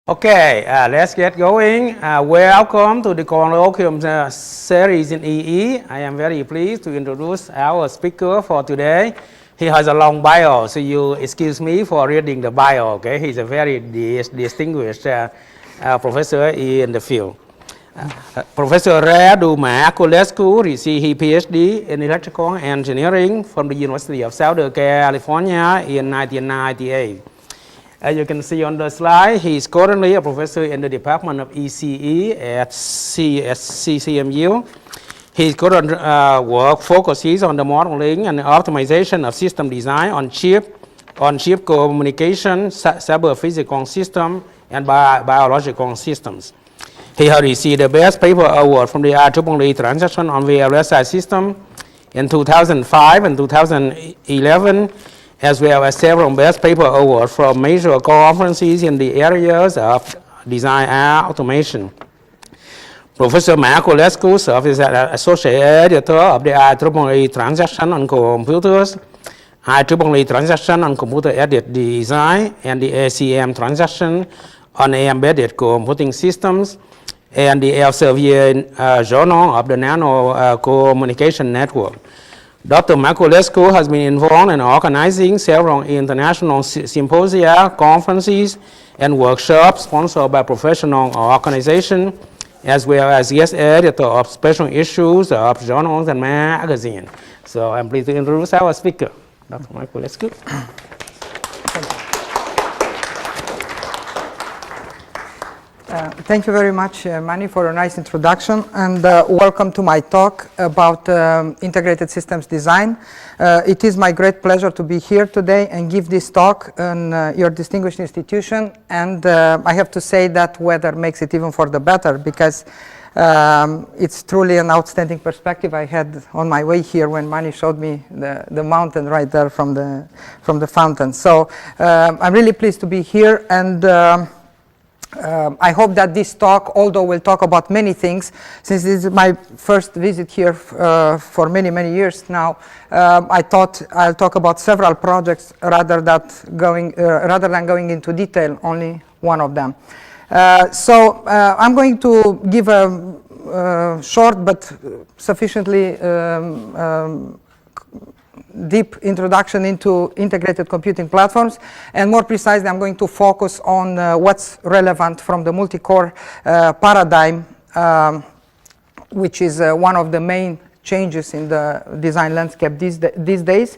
Okay, let's get going. Welcome to the Colloquium series in EE. I am very pleased to introduce our speaker for today. He has a long bio, so you excuse me for reading the bio. Okay, he's a very distinguished professor in the field. Professor Radu Marculescu received his PhD in electrical engineering from the University of Southern California in 1998. As you can see on the slide, he is currently a professor in the Department of ECE at CCMU. His current work focuses on the modeling and optimization of system design on chip communication, cyber-physical systems, and biological systems. He has received the Best Paper Award from the UWEE transaction on VRGN system in 2005 and 2011, as well as several Best Paper Awards from major conferences in the areas of design and automation. Professor Marculescu serves as Associate Editor of the IEEE Transaction on Computers, IEEE Transaction on Computer-Aided Design, and the ACM Transaction on Embedded Computing Systems, and the Elsevier Journal of the Nano Communication Network. Dr. Marculescu has been involved in organizing several international symposia, conferences, and workshops sponsored by professional organizations, as well as guest editor of special issues of journals and magazines. So I'm pleased to introduce our speaker, Dr. Marculescu. Thank you very much, Manny, for a nice introduction, and welcome to my talk about integrated systems design. It is my great pleasure to be here today and give this talk on your distinguished institution, and I have to say that weather makes it even for the better, because it's truly an outstanding perspective I had on my way here when Manny showed me the mountain right there from the fountain. So I'm really pleased to be here, and I hope that this talk, although we'll talk about many things, since this is my first visit here for many years now, I thought I'll talk about several projects rather than going into detail, only one of them. So I'm going to give a short but sufficiently deep introduction into integrated computing platforms, and more precisely I'm going to focus on what's relevant from the multi-core paradigm, which is one of the main changes in the design landscape these days.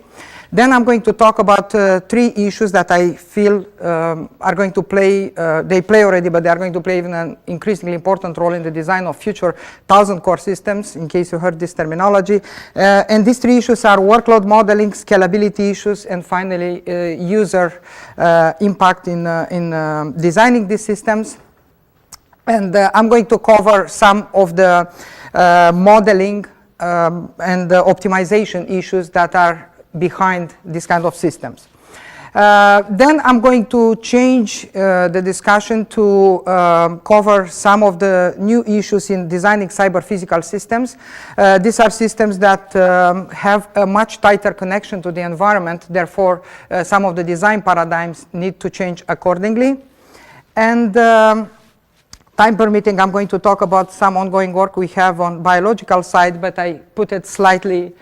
Then I'm going to talk about three issues that I feel are going to play, they play already, but they are going to play even an increasingly important role in the design of future 1000-core systems, in case you heard this terminology. And these three issues are workload modeling, scalability issues, and finally user impact in designing these systems. And I'm going to cover some of the modeling and the optimization issues that are behind this kind of systems. Then I'm going to change the discussion to cover some of the new issues in designing cyber-physical systems. These are systems that have a much tighter connection to the environment, therefore some of the design paradigms need to change accordingly. And time permitting, I'm going to talk about some ongoing work we have on biological side, but I put it slightly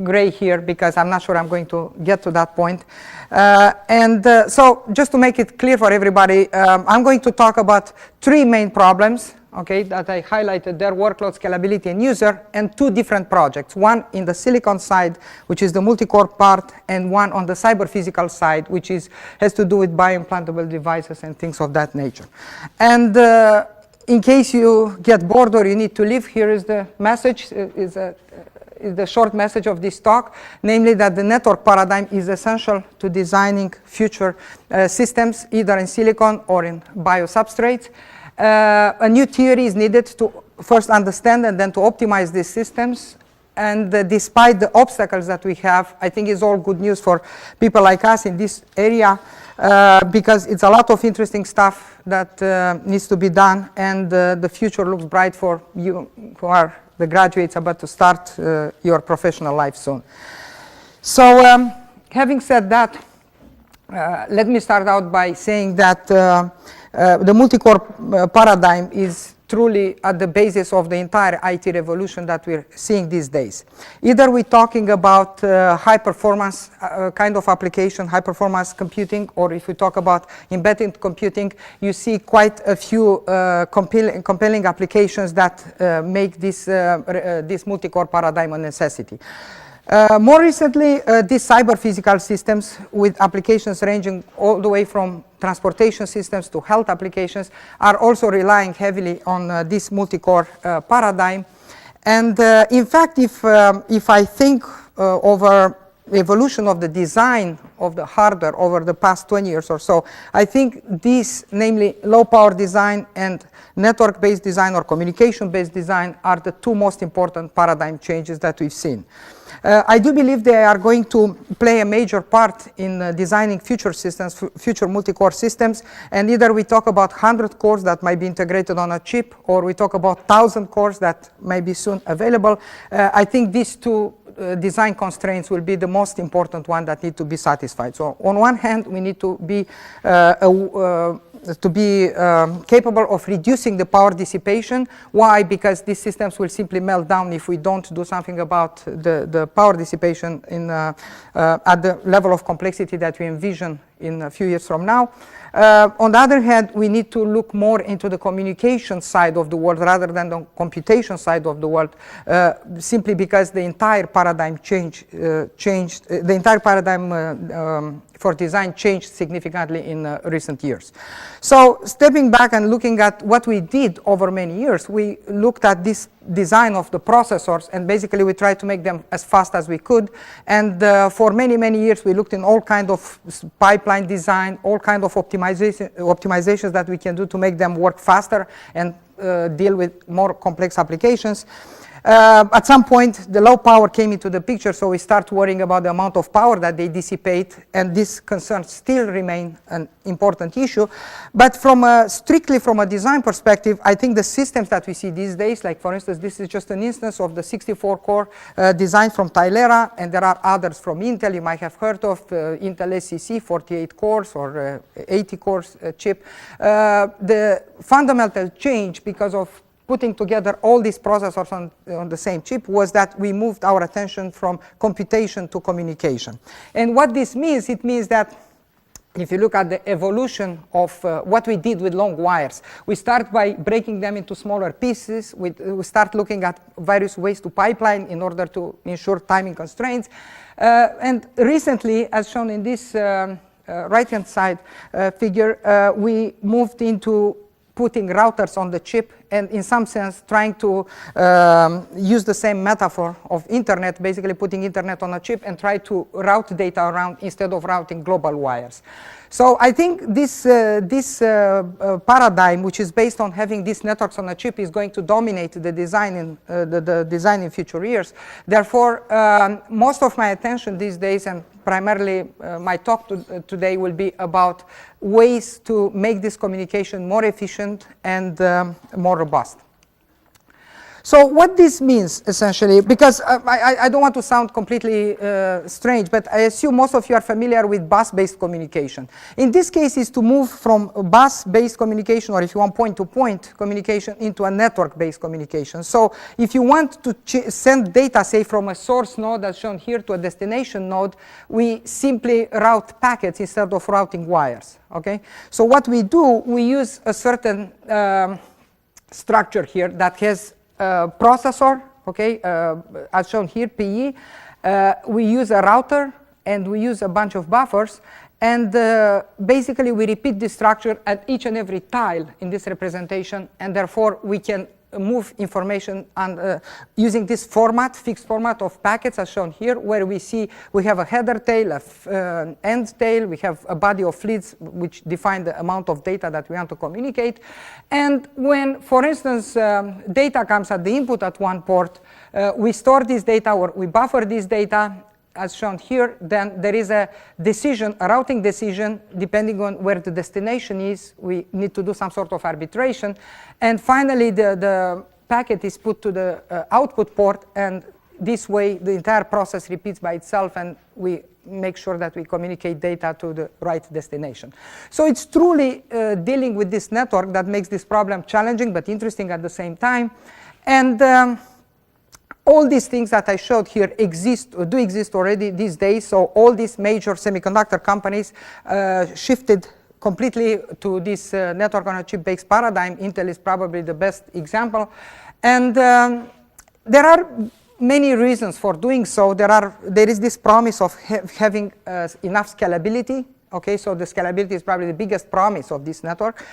gray here because I'm not sure I'm going to get to that point. So just to make it clear for everybody, I'm going to talk about three main problems, okay, that I highlighted there: workload, scalability, and user, and two different projects. One in the silicon side, which is the multi-core part, and one on the cyber-physical side, which has to do with bio-implantable devices and things of that nature. And in case you get bored or you need to leave, here is the message. Is the short message of this talk, namely that the network paradigm is essential to designing future systems, either in silicon or in biosubstrates. A new theory is needed to first understand and then to optimize these systems. And despite the obstacles that we have, I think it's all good news for people like us in this area, because it's a lot of interesting stuff that needs to be done, and the future looks bright for you who are the graduates about to start your professional life soon. So having said that, let me start out by saying that the multi-core paradigm is truly at the basis of the entire IT revolution that we're seeing these days. Either we're talking about high performance kind of application, high performance computing, or if we talk about embedded computing, you see quite a few compelling applications that make this multi-core paradigm a necessity. More recently, these cyber physical systems with applications ranging all the way from transportation systems to health applications are also relying heavily on this multi-core paradigm. And in fact, if I think over evolution of the design of the hardware over the past 20 years or so, I think these, namely low power design and network-based design or communication-based design, are the two most important paradigm changes that we've seen. I do believe they are going to play a major part in designing future systems, future multi-core systems, and either we talk about 100 cores that might be integrated on a chip, or we talk about 1,000 cores that may be soon available. I think these two design constraints will be the most important one that need to be satisfied. So on one hand, we need to be capable of reducing the power dissipation. Why? Because these systems will simply melt down if we don't do something about the power dissipation at the level of complexity that we envision in a few years from now. On the other hand, we need to look more into the communication side of the world rather than the computation side of the world, simply because the entire paradigm for design changed significantly in recent years. So stepping back and looking at what we did over many years, we looked at this design of the processors, and basically we tried to make them as fast as we could. And for many, many years, we looked in all kind of pipeline design, all kind of optimizations that we can do to make them work faster and deal with more complex applications. At some point, the low power came into the picture, so we start worrying about the amount of power that they dissipate, and these concerns still remain an important issue. But strictly from a design perspective, I think the systems that we see these days, like for instance, this is just an instance of the 64-core design from Tylera, and there are others from Intel. You might have heard of Intel SCC, 48 cores or 80 cores chip. The fundamental change because of putting together all these processors on the same chip was that we moved our attention from computation to communication. And what this means, it means that if you look at the evolution of what we did with long wires, we start by breaking them into smaller pieces. We start looking at various ways to pipeline in order to ensure timing constraints. And recently, as shown in this right-hand side figure, we moved into putting routers on the chip, and in some sense trying to use the same metaphor of internet, basically putting internet on a chip and try to route data around instead of routing global wires. So I think this paradigm, which is based on having these networks on a chip, is going to dominate the design in future years. Therefore, most of my attention these days, and primarily my talk today, will be about ways to make this communication more efficient and more robust. So what this means, essentially, because I don't want to sound completely strange, but I assume most of you are familiar with bus-based communication. In this case, is to move from bus-based communication, or if you want point-to-point communication, into a network-based communication. So if you want to send data, say, from a source node that's shown here to a destination node, we simply route packets instead of routing wires. Okay? So what we do, we use a certain structure here that has processor, okay, as shown here, PE. We use a router and we use a bunch of buffers, and basically we repeat this structure at each and every tile in this representation, and therefore we can move information and using this format, fixed format of packets as shown here, where we see we have a header tail, an end tail, we have a body of leads which define the amount of data that we want to communicate. And when, for instance, data comes at the input at one port, we store this data or we buffer this data as shown here. Then there is a decision, a routing decision, depending on where the destination is. We need to do some sort of arbitration. And finally, the packet is put to the output port, and this way the entire process repeats by itself, and we make sure that we communicate data to the right destination. So it's truly dealing with this network that makes this problem challenging but interesting at the same time. And all these things that I showed here do exist already these days. So all these major semiconductor companies shifted completely to this network on a chip based paradigm. Intel is probably the best example. And there are many reasons for doing so. There is this promise of having enough scalability. Okay, so the scalability is probably the biggest promise of this network.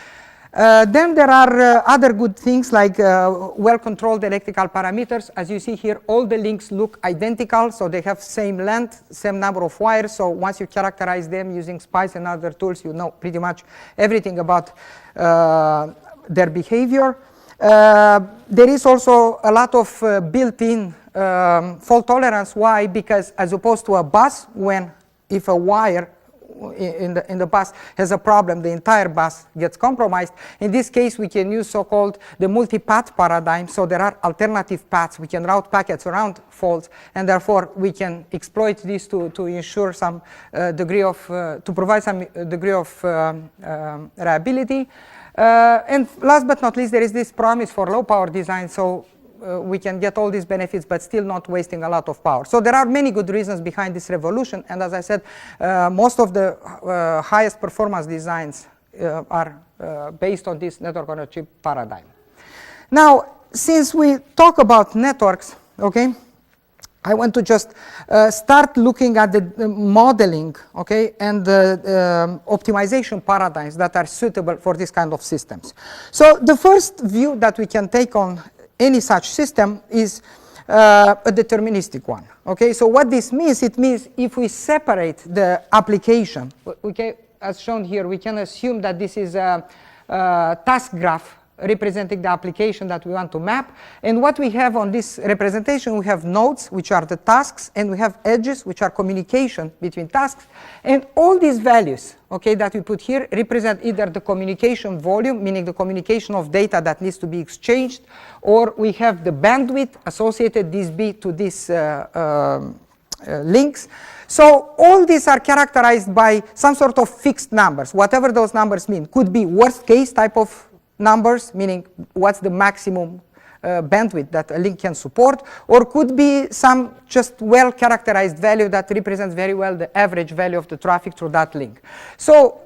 Then there are other good things like well-controlled electrical parameters. As you see here, all the links look identical, so they have same length, same number of wires. So once you characterize them using SPICE and other tools, you know pretty much everything about their behavior. There is also a lot of built-in fault tolerance. Why? Because as opposed to a bus, if a wire in the bus has a problem, the entire bus gets compromised. In this case, we can use so-called the multi-path paradigm. So there are alternative paths. We can route packets around faults, and therefore we can exploit this to ensure some degree of, to provide some degree of reliability. And last but not least, there is this promise for low power design. So we can get all these benefits, but still not wasting a lot of power. So there are many good reasons behind this revolution. And as I said, most of the highest performance designs are based on this network on a chip paradigm. Now, since we talk about networks, okay, I want to just start looking at the modeling, okay, and the optimization paradigms that are suitable for this kind of systems. So the first view that we can take on any such system is a deterministic one. Okay, so what this means, it means if we separate the application, okay, as shown here, we can assume that this is a task graph representing the application that we want to map. And what we have on this representation, we have nodes, which are the tasks, and we have edges, which are communication between tasks. And all these values, okay, that we put here represent either the communication volume, meaning the communication of data that needs to be exchanged, or we have the bandwidth associated this B to these links. So all these are characterized by some sort of fixed numbers, whatever those numbers mean. Could be worst case type of numbers, meaning what's the maximum bandwidth that a link can support, or could be some just well characterized value that represents very well the average value of the traffic through that link. So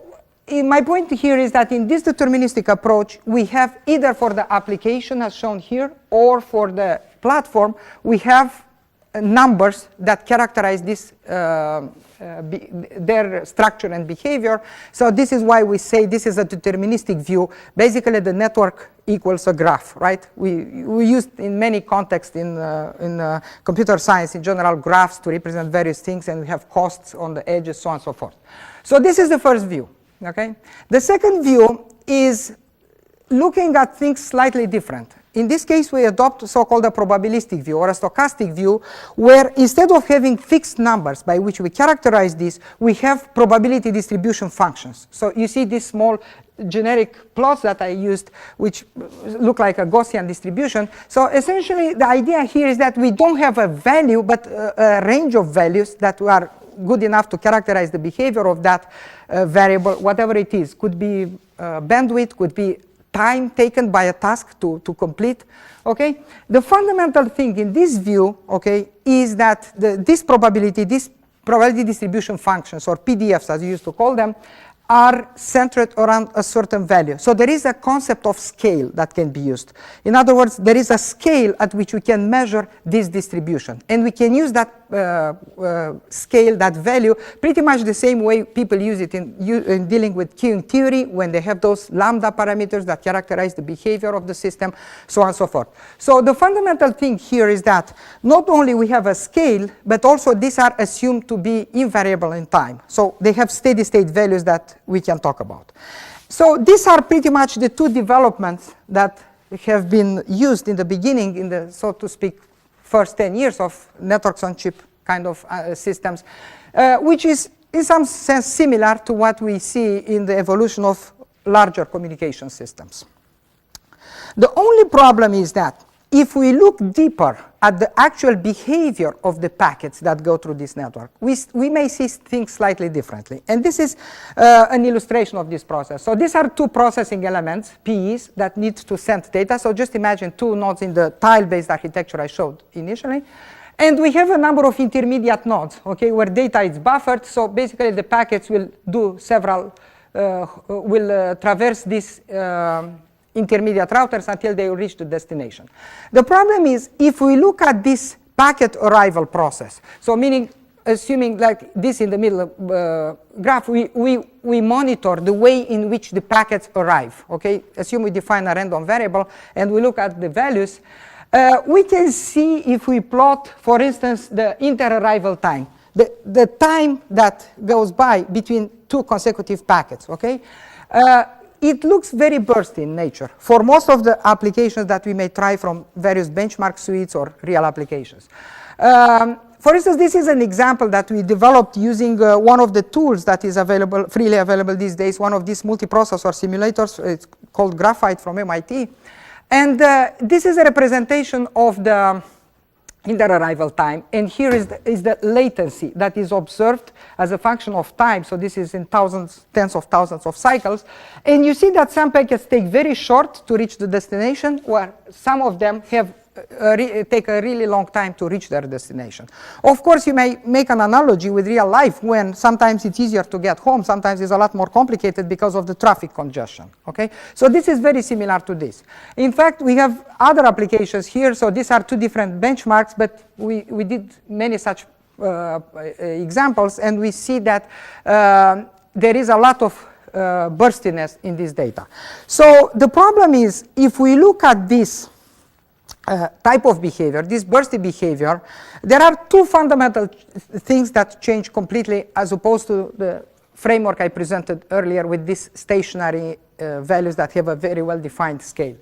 my point here is that in this deterministic approach, we have either for the application as shown here, or for the platform, we have numbers that characterize this their structure and behavior. So this is why we say this is a deterministic view. Basically, the network equals a graph, right? We used in many contexts in computer science in general graphs to represent various things, and we have costs on the edges, so on and so forth. So this is the first view. Okay. The second view is looking at things slightly different. In this case, we adopt so-called a probabilistic view or a stochastic view, where instead of having fixed numbers by which we characterize this, we have probability distribution functions. So you see these small generic plots that I used, which look like a Gaussian distribution. So essentially, the idea here is that we don't have a value, but a range of values that are good enough to characterize the behavior of that variable, whatever it is. Could be bandwidth, could be time taken by a task to complete. Okay, the fundamental thing in this view, okay, is that this probability distribution functions, or PDFs as you used to call them, are centered around a certain value. So there is a concept of scale that can be used. In other words, there is a scale at which we can measure this distribution. And we can use that scale, that value, pretty much the same way people use it in dealing with queuing theory, when they have those lambda parameters that characterize the behavior of the system, so on and so forth. So the fundamental thing here is that not only we have a scale, but also these are assumed to be invariable in time. So they have steady state values that we can talk about. So these are pretty much the two developments that have been used in the beginning, in the, so to speak, first 10 years of networks on chip kind of systems, which is in some sense similar to what we see in the evolution of larger communication systems. The only problem is that if we look deeper at the actual behavior of the packets that go through this network, we may see things slightly differently. And this is an illustration of this process. So these are two processing elements, PEs, that need to send data. So just imagine two nodes in the tile-based architecture I showed initially. And we have a number of intermediate nodes, okay, where data is buffered. So basically the packets will do several, traverse these intermediate routers until they reach the destination. The problem is, if we look at this packet arrival process, so meaning assuming like this in the middle graph, we monitor the way in which the packets arrive, okay? Assume we define a random variable and we look at the values. We can see if we plot, for instance, the inter-arrival time, the time that goes by between two consecutive packets, okay? It looks very bursty in nature for most of the applications that we may try from various benchmark suites or real applications. For instance, this is an example that we developed using one of the tools that is available, freely available these days, one of these multiprocessor simulators. It's called Graphite from MIT. And this is a representation of the inter-arrival time. And here is the latency that is observed as a function of time. So this is in thousands, tens of thousands of cycles. And you see that some packets take very short to reach the destination, where some of them have take a really long time to reach their destination. Of course, you may make an analogy with real life, when sometimes it's easier to get home, sometimes it's a lot more complicated because of the traffic congestion, okay? So this is very similar to this. In fact, we have other applications here. So these are two different benchmarks, but we did many such examples, and we see that there is a lot of burstiness in this data. So the problem is, if we look at this type of behavior, this bursty behavior, there are two fundamental things that change completely as opposed to the framework I presented earlier with these stationary values that have a very well-defined scale.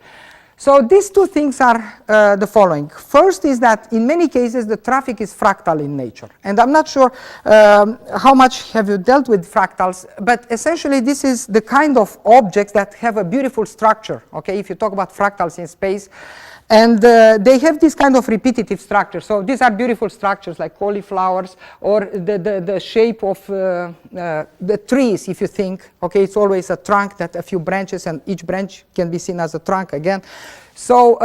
So these two things are the following. First is that in many cases the traffic is fractal in nature. And I'm not sure how much have you dealt with fractals, but essentially this is the kind of objects that have a beautiful structure, okay, if you talk about fractals in space. And they have this kind of repetitive structure. So these are beautiful structures like cauliflowers, or the shape of the trees, if you think. Okay, it's always a trunk that a few branches, and each branch can be seen as a trunk again. So,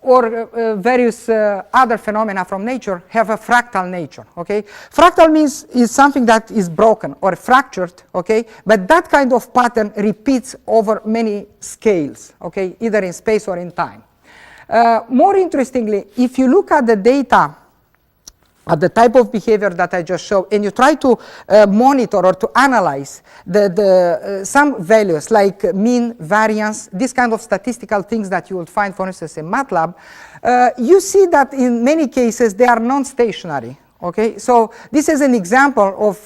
or various other phenomena from nature have a fractal nature, okay? Fractal means is something that is broken or fractured, okay? But that kind of pattern repeats over many scales, okay? Either in space or in time. More interestingly, if you look at the data, at the type of behavior that I just showed, and you try to monitor or to analyze some values like mean, variance, this kind of statistical things that you will find, for instance, in MATLAB, you see that in many cases they are non-stationary. Okay, so this is an example of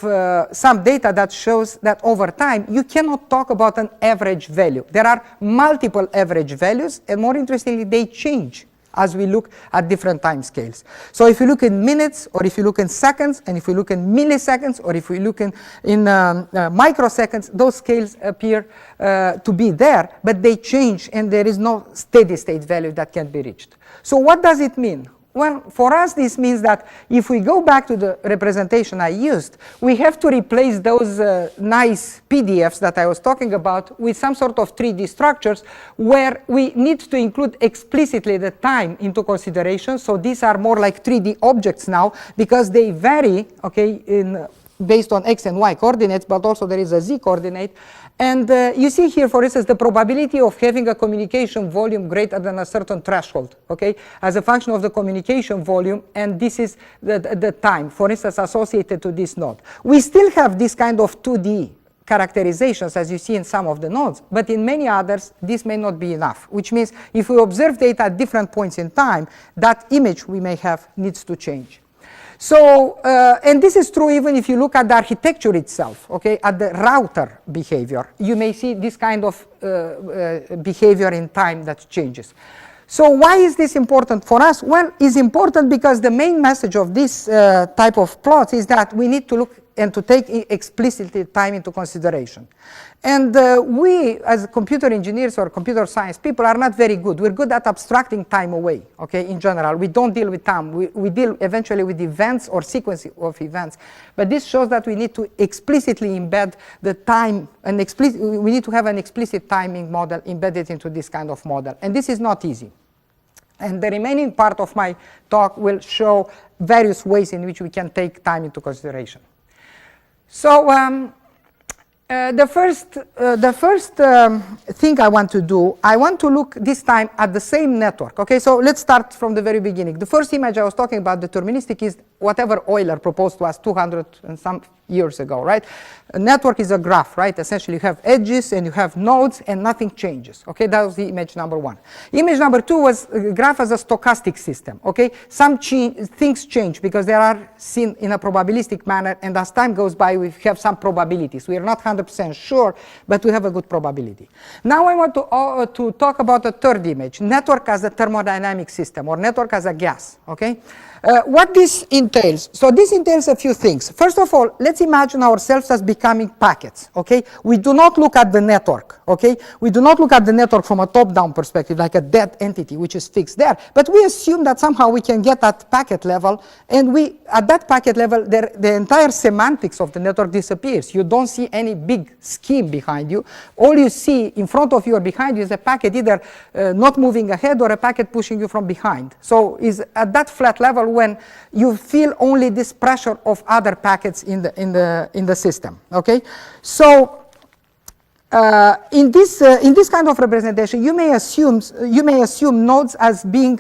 some data that shows that over time you cannot talk about an average value. There are multiple average values, and more interestingly, they change as we look at different time scales. So if you look in minutes, or if you look in seconds, and if you look in milliseconds, or if we look in microseconds, those scales appear to be there, but they change, and there is no steady state value that can be reached. So what does it mean? Well, for us, this means that if we go back to the representation I used, we have to replace those nice PDFs that I was talking about with some sort of 3D structures where we need to include explicitly the time into consideration. So these are more like 3D objects now, because they vary, okay, based on x and y coordinates, but also there is a z coordinate. And you see here, for instance, the probability of having a communication volume greater than a certain threshold, okay, as a function of the communication volume, and this is the time, for instance, associated to this node. We still have this kind of 2D characterizations, as you see in some of the nodes, but in many others, this may not be enough, which means if we observe data at different points in time, that image we may have needs to change. So, and this is true even if you look at the architecture itself, okay, at the router behavior, you may see this kind of behavior in time that changes. So why is this important for us? Well, it's important because the main message of this type of plots is that we need to look and to take explicitly time into consideration. And we, as computer engineers or computer science people, are not very good. We're good at abstracting time away, okay, in general. We don't deal with time. We deal eventually with events or sequence of events. But this shows that we need to explicitly embed the time, we need to have an explicit timing model embedded into this kind of model. And this is not easy. And the remaining part of my talk will show various ways in which we can take time into consideration. So the first thing I want to do, I want to look this time at the same network. Okay, so let's start from the very beginning. The first image I was talking about, deterministic, is whatever Euler proposed to us 200 and some years ago, right? A network is a graph, right? Essentially, you have edges and you have nodes and nothing changes. Okay, that was the image number one. Image number two was a graph as a stochastic system. Okay, some things change because they are seen in a probabilistic manner, and as time goes by, we have some probabilities. We are not 100% sure, but we have a good probability. Now I want to talk about a third image, network as a thermodynamic system or network as a gas. Okay. What this entails, so this entails a few things. First of all, let's imagine ourselves as becoming packets, okay? We do not look at the network, okay? We do not look at the network from a top-down perspective, like a dead entity, which is fixed there. But we assume that somehow we can get at packet level, and at that packet level, the entire semantics of the network disappears. You don't see any big scheme behind you. All you see in front of you or behind you is a packet either not moving ahead or a packet pushing you from behind. So is at that flat level when you feel only this pressure of other packets in the system. Okay, so in this kind of representation, you may assume nodes as being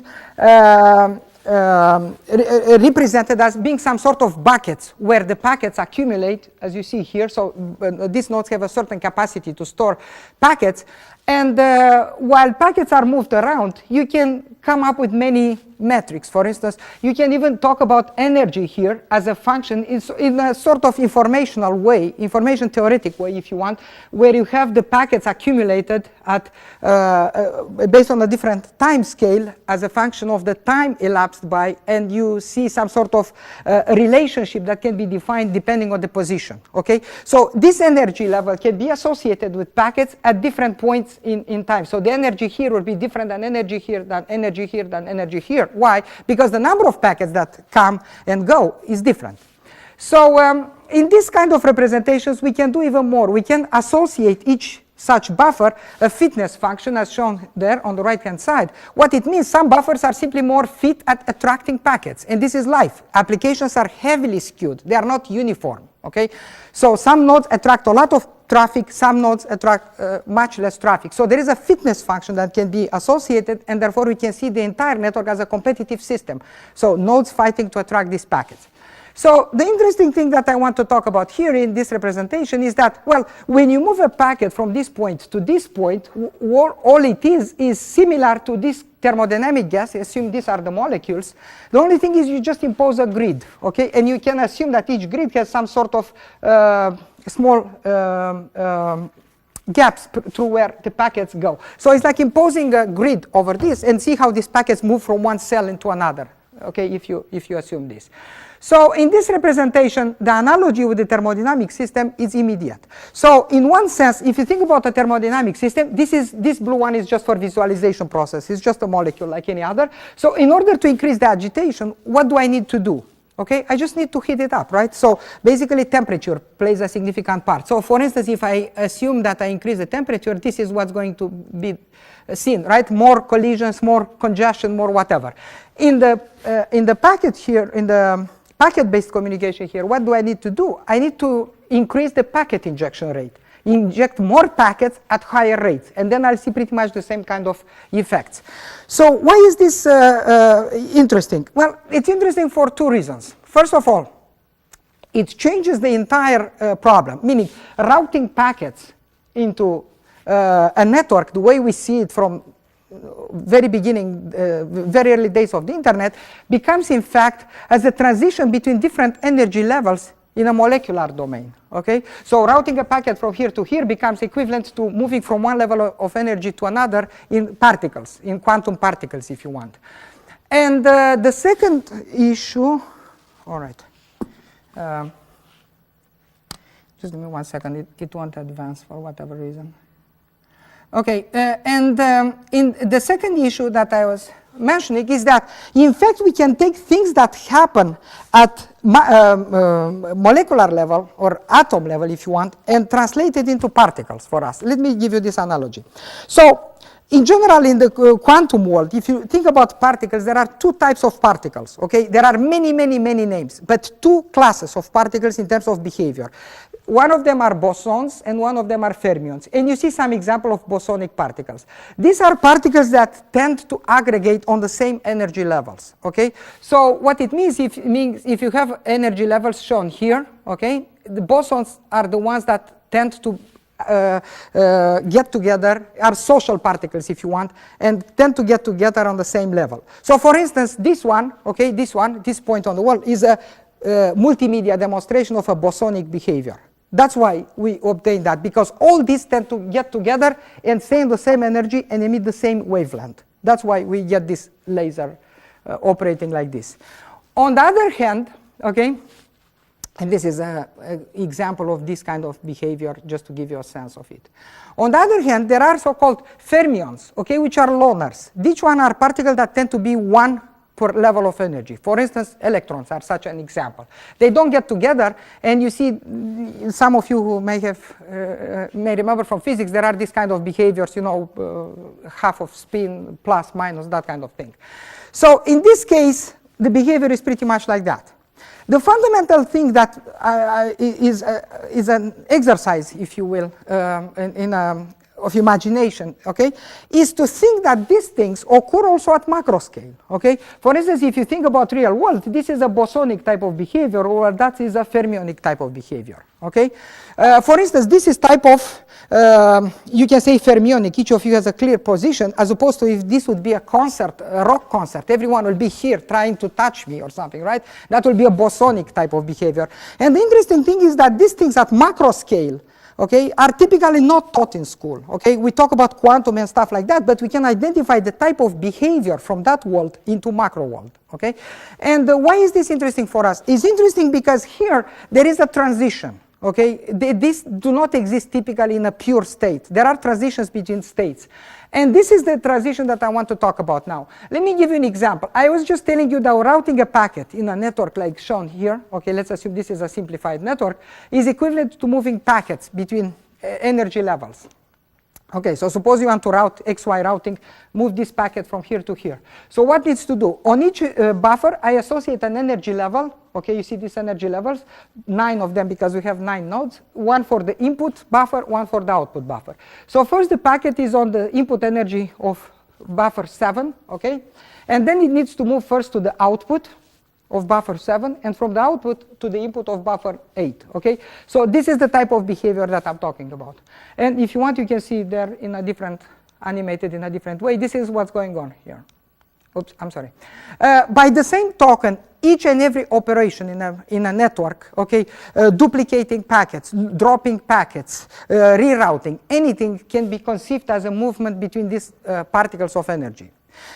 represented as being some sort of buckets where the packets accumulate, as you see here. So these nodes have a certain capacity to store packets, and while packets are moved around, you can come up with many metrics. For instance, you can even talk about energy here as a function in a sort of informational way, information theoretic way, if you want, where you have the packets accumulated at based on a different time scale as a function of the time elapsed by, and you see some sort of relationship that can be defined depending on the position. Okay, so this energy level can be associated with packets at different points in time. So the energy here will be different than energy here, than energy here, than energy here. Why? Because the number of packets that come and go is different. So in this kind of representations, we can do even more. We can associate each such buffer a fitness function, as shown there on the right-hand side. What it means, some buffers are simply more fit at attracting packets, and this is life. Applications are heavily skewed. They are not uniform. Okay, so some nodes attract a lot of traffic, some nodes attract much less traffic. So there is a fitness function that can be associated, and therefore we can see the entire network as a competitive system. So nodes fighting to attract these packets. So the interesting thing that I want to talk about here in this representation is that, well, when you move a packet from this point to this point, all it is similar to this thermodynamic gas. Assume these are the molecules. The only thing is you just impose a grid, okay? And you can assume that each grid has some sort of small gaps through where the packets go. So it's like imposing a grid over this and see how these packets move from one cell into another, okay, if you assume this. So in this representation, the analogy with the thermodynamic system is immediate. So in one sense, if you think about a thermodynamic system, this blue one is just for visualization process. It's just a molecule like any other. So in order to increase the agitation, what do I need to do? Okay, I just need to heat it up, right? So basically temperature plays a significant part. So for instance, if I assume that I increase the temperature, this is what's going to be seen, right? More collisions, more congestion, more whatever. In the packet here, in the packet-based communication here, what do I need to do? I need to increase the packet injection rate, inject more packets at higher rates, and then I'll see pretty much the same kind of effects. So why is this interesting? Well, it's interesting for two reasons. First of all, it changes the entire problem, meaning routing packets into a network, the way we see it from very beginning, very early days of the internet, becomes in fact as a transition between different energy levels in a molecular domain. Okay, so routing a packet from here to here becomes equivalent to moving from one level of energy to another in particles, in quantum particles, if you want. And the second issue, all right. Just give me 1 second. It won't advance for whatever reason. Okay, in the second issue that I was mentioning is that, in fact, we can take things that happen at molecular level or atom level, if you want, and translate it into particles for us. Let me give you this analogy. So, in general, in the quantum world, if you think about particles, there are two types of particles, okay? There are many, many, many names, but two classes of particles in terms of behavior. One of them are bosons, and one of them are fermions. And you see some example of bosonic particles. These are particles that tend to aggregate on the same energy levels, okay? So what it means, if you have energy levels shown here, okay, the bosons are the ones that tend to get together, are social particles if you want, and tend to get together on the same level. So for instance, this one, okay, this point on the wall is a multimedia demonstration of a bosonic behavior. That's why we obtain that, because all these tend to get together and stay in the same energy and emit the same wavelength. That's why we get this laser operating like this. On the other hand, okay, and this is an example of this kind of behavior, just to give you a sense of it. On the other hand, there are so-called fermions, okay, which are loners. These one are particles that tend to be one per level of energy. For instance, electrons are such an example. They don't get together, and you see, some of you who may remember from physics, there are these kind of behaviors, you know, half of spin, plus, minus, that kind of thing. So in this case, the behavior is pretty much like that. The fundamental thing that is an exercise, if you will, of imagination, okay, is to think that these things occur also at macro scale, okay? For instance, if you think about real world, this is a bosonic type of behavior, or that is a fermionic type of behavior, okay? For instance, this is type of, you can say fermionic, each of you has a clear position, as opposed to if this would be a concert, a rock concert, everyone will be here trying to touch me or something, right? That will be a bosonic type of behavior. And the interesting thing is that these things at macro scale, okay, are typically not taught in school, okay? We talk about quantum and stuff like that, but we can identify the type of behavior from that world into macro world, okay? And why is this interesting for us? It's interesting because here there is a transition, okay? These do not exist typically in a pure state. There are transitions between states. And this is the transition that I want to talk about now. Let me give you an example. I was just telling you that routing a packet in a network like shown here, okay, let's assume this is a simplified network, is equivalent to moving packets between energy levels. Okay, so suppose you want to route XY routing, move this packet from here to here. So what needs to do? On each buffer, I associate an energy level. Okay, you see these energy levels, 9 of them because we have 9 nodes, one for the input buffer, one for the output buffer. So first the packet is on the input energy of buffer 7, okay? And then it needs to move first to the output of buffer 7, and from the output to the input of buffer 8, okay? So this is the type of behavior that I'm talking about. And if you want, you can see it there in a different, animated in a different way. This is what's going on here. Oops, I'm sorry. By the same token, each and every operation in a network, okay, duplicating packets, dropping packets, rerouting, anything can be conceived as a movement between these particles of energy.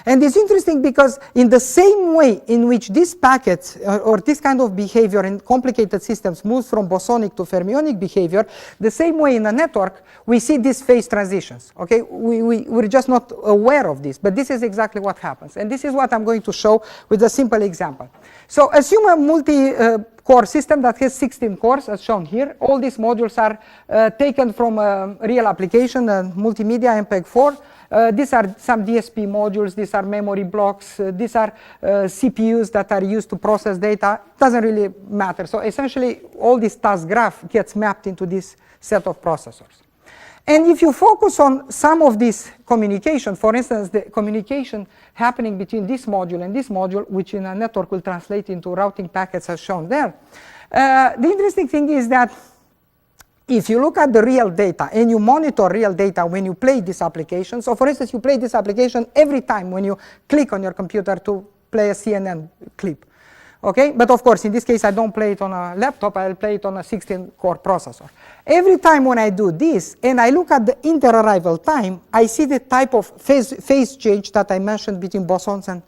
And it's interesting because in the same way in which these packets or this kind of behavior in complicated systems moves from bosonic to fermionic behavior, the same way in a network we see these phase transitions. Okay, we're just not aware of this, but this is exactly what happens. And this is what I'm going to show with a simple example. So assume a multi-core system that has 16 cores as shown here. All these modules are taken from a real application, multimedia MPEG-4. These are some DSP modules, these are memory blocks, these are CPUs that are used to process data. It doesn't really matter. So essentially, all this task graph gets mapped into this set of processors. And if you focus on some of this communication, for instance, the communication happening between this module and this module, which in a network will translate into routing packets as shown there, the interesting thing is that if you look at the real data and you monitor real data when you play this application, so for instance, you play this application every time when you click on your computer to play a CNN clip. Okay, but of course, in this case, I don't play it on a laptop, I'll play it on a 16-core processor. Every time when I do this and I look at the inter-arrival time, I see the type of phase change that I mentioned between bosons and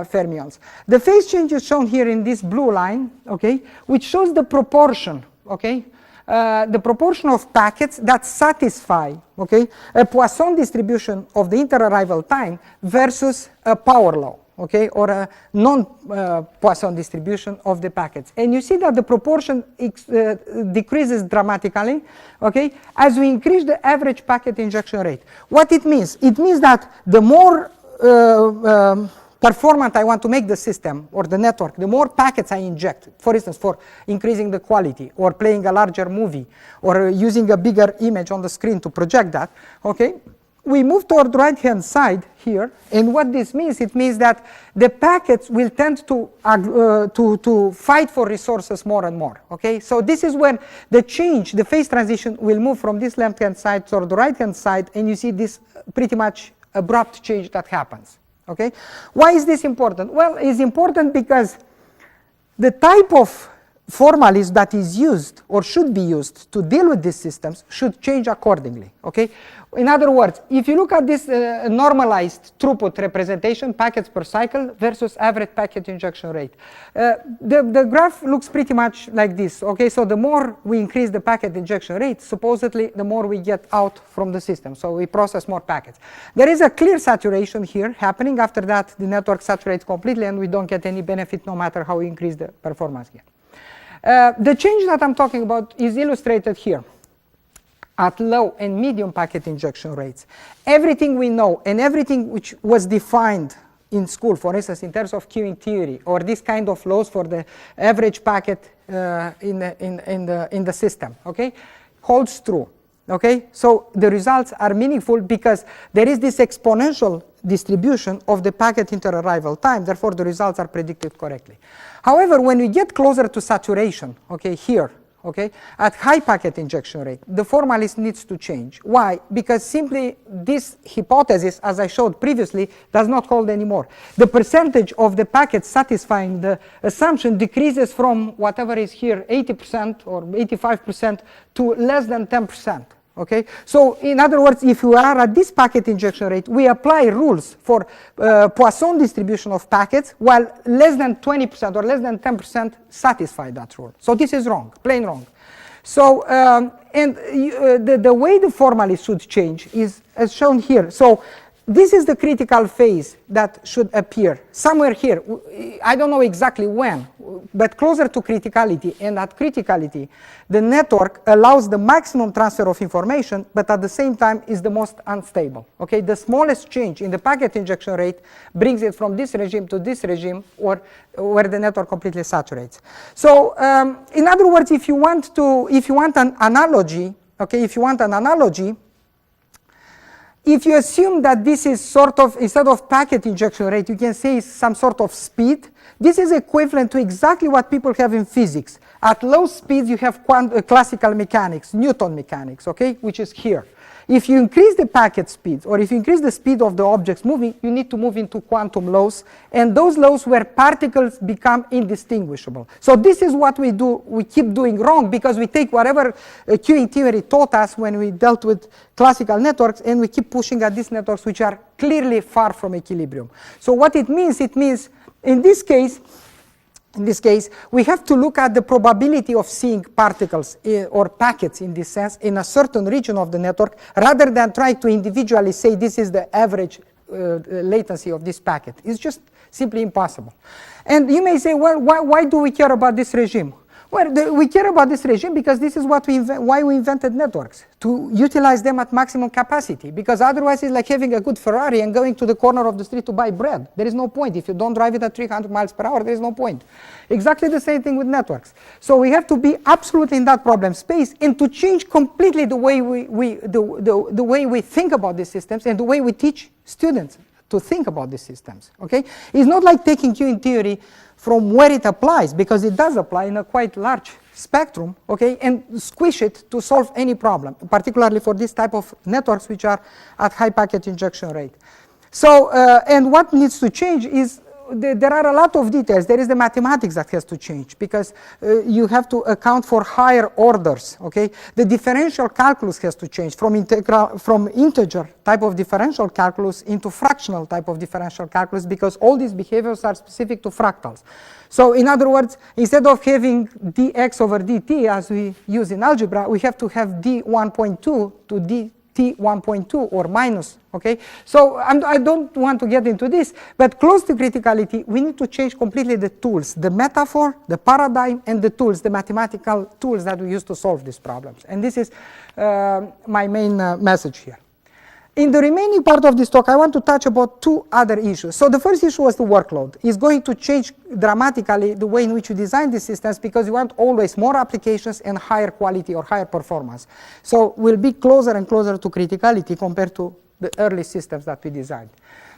fermions. The phase change is shown here in this blue line, okay, which shows the proportion, okay, the proportion of packets that satisfy, okay, a Poisson distribution of the inter-arrival time versus a power law, okay, or a non-Poisson distribution of the packets. And you see that the proportion decreases dramatically, okay, as we increase the average packet injection rate. What it means? It means that the more performant I want to make the system or the network, the more packets I inject, for instance, for increasing the quality or playing a larger movie or using a bigger image on the screen to project that, okay, we move toward the right-hand side here, and what this means, it means that the packets will tend to fight for resources more and more, okay? So this is when the change, the phase transition will move from this left-hand side toward the right-hand side, and you see this pretty much abrupt change that happens, okay? Why is this important? Well, it's important because the type of formalism that is used or should be used to deal with these systems should change accordingly, okay? In other words, if you look at this normalized throughput representation, packets per cycle versus average packet injection rate, the graph looks pretty much like this, okay? So the more we increase the packet injection rate, supposedly the more we get out from the system, so we process more packets. There is a clear saturation here happening. After that, the network saturates completely and we don't get any benefit no matter how we increase the performance here. The change that I'm talking about is illustrated here at low and medium packet injection rates. Everything we know and everything which was defined in school, for instance, in terms of queuing theory or this kind of laws for the average packet in the system, okay, holds true. Okay, so the results are meaningful because there is this exponential distribution of the packet inter-arrival time, therefore the results are predicted correctly. However, when we get closer to saturation, okay, here, okay, at high packet injection rate, the formalism needs to change. Why? Because simply this hypothesis, as I showed previously, does not hold anymore. The percentage of the packets satisfying the assumption decreases from whatever is here, 80% or 85% to less than 10%. Okay, so in other words, if we are at this packet injection rate, we apply rules for Poisson distribution of packets, while less than 20% or less than 10% satisfy that rule. So this is wrong, plain wrong. So the way the formalism should change is as shown here. So this is the critical phase that should appear somewhere here. I don't know exactly when, but closer to criticality. And at criticality, the network allows the maximum transfer of information, but at the same time is the most unstable. Okay, the smallest change in the packet injection rate brings it from this regime to this regime, or where the network completely saturates. So, in other words, if you want an analogy, okay, if you assume that this is sort of, instead of packet injection rate, you can say some sort of speed, this is equivalent to exactly what people have in physics. At low speeds, you have classical mechanics, Newton mechanics, okay, which is here. If you increase the packet speed, or if you increase the speed of the objects moving, you need to move into quantum laws, and those laws where particles become indistinguishable. So this is what we do, we keep doing wrong, because we take whatever queuing theory taught us when we dealt with classical networks, and we keep pushing at these networks which are clearly far from equilibrium. So what it means in this case, we have to look at the probability of seeing particles or packets in this sense in a certain region of the network, rather than try to individually say this is the average latency of this packet. It's just simply impossible. And you may say, well, why do we care about this regime? Well, we care about this regime because this is why we invented networks, to utilize them at maximum capacity, because otherwise it's like having a good Ferrari and going to the corner of the street to buy bread. There is no point. If you don't drive it at 300 miles per hour, there is no point. Exactly the same thing with networks. So we have to be absolutely in that problem space, and to change completely the way the way we think about these systems and the way we teach students to think about these systems. Okay, it's not like taking queuing theory from where it applies, because it does apply in a quite large spectrum, okay, and squish it to solve any problem, particularly for this type of networks which are at high packet injection rate. So, and what needs to change is there are a lot of details. There is the mathematics that has to change because you have to account for higher orders. Okay, the differential calculus has to change from integer type of differential calculus into fractional type of differential calculus because all these behaviors are specific to fractals. So in other words, instead of having dx over dt as we use in algebra, we have to have d1.2 to dt 1.2 or minus, okay? So I don't want to get into this, but close to criticality, we need to change completely the tools, the metaphor, the paradigm, and the tools, the mathematical tools that we use to solve these problems. And this is my main message here. In the remaining part of this talk, I want to touch about two other issues. So the first issue was the workload. It's going to change dramatically the way in which you design these systems because you want always more applications and higher quality or higher performance. So we'll be closer and closer to criticality compared to the early systems that we designed.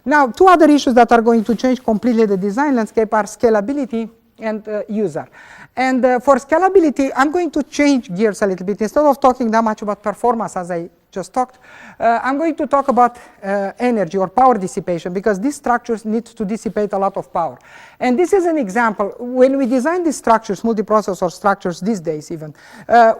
Now, two other issues that are going to change completely the design landscape are scalability and user. And for scalability, I'm going to change gears a little bit. Instead of talking that much about performance as I just talked, I'm going to talk about energy or power dissipation because these structures need to dissipate a lot of power. And this is an example. When we design these structures, multiprocessor structures these days even,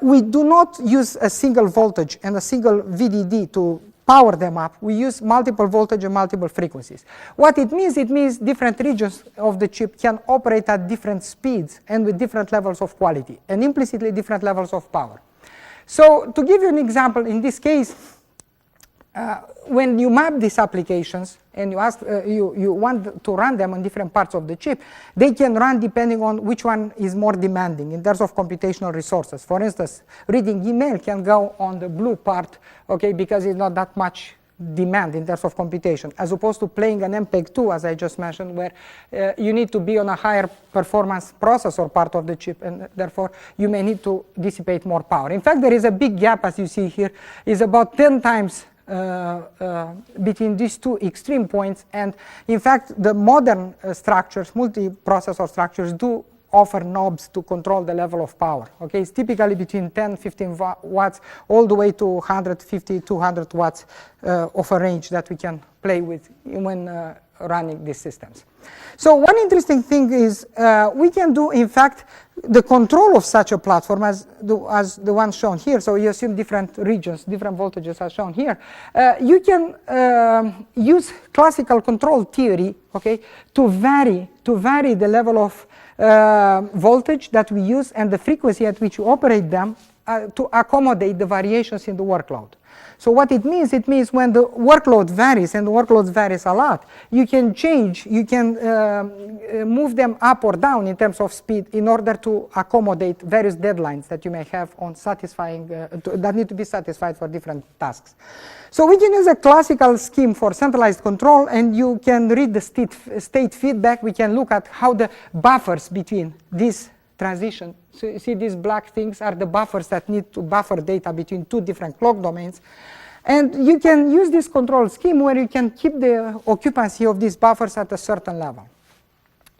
we do not use a single voltage and a single VDD to power them up. We use multiple voltage and multiple frequencies. What it means different regions of the chip can operate at different speeds and with different levels of quality and implicitly different levels of power. So to give you an example, in this case, when you map these applications and you want to run them on different parts of the chip, they can run depending on which one is more demanding in terms of computational resources. For instance, reading email can go on the blue part, okay, because it's not that much demand in terms of computation, as opposed to playing an MPEG-2, as I just mentioned, where you need to be on a higher performance processor part of the chip, and therefore you may need to dissipate more power. In fact, there is a big gap, as you see here, is about 10 times between these two extreme points, and in fact the modern structures, multiprocessor structures, do offer knobs to control the level of power. Okay, it's typically between 10, 15 watts all the way to 150, 200 watts of a range that we can play with when running these systems. So one interesting thing is we can do, in fact, the control of such a platform as the one shown here. So you assume different regions, different voltages as shown here. You can use classical control theory, okay, to vary the level of voltage that we use and the frequency at which you operate them to accommodate the variations in the workload. So what it means when the workload varies, and the workload varies a lot, you can change, you can move them up or down in terms of speed in order to accommodate various deadlines that you may have on satisfying, that need to be satisfied for different tasks. So we can use a classical scheme for centralized control, and you can read the state feedback. We can look at how the buffers between these transition. So you see these black things are the buffers that need to buffer data between two different clock domains. And you can use this control scheme where you can keep the occupancy of these buffers at a certain level.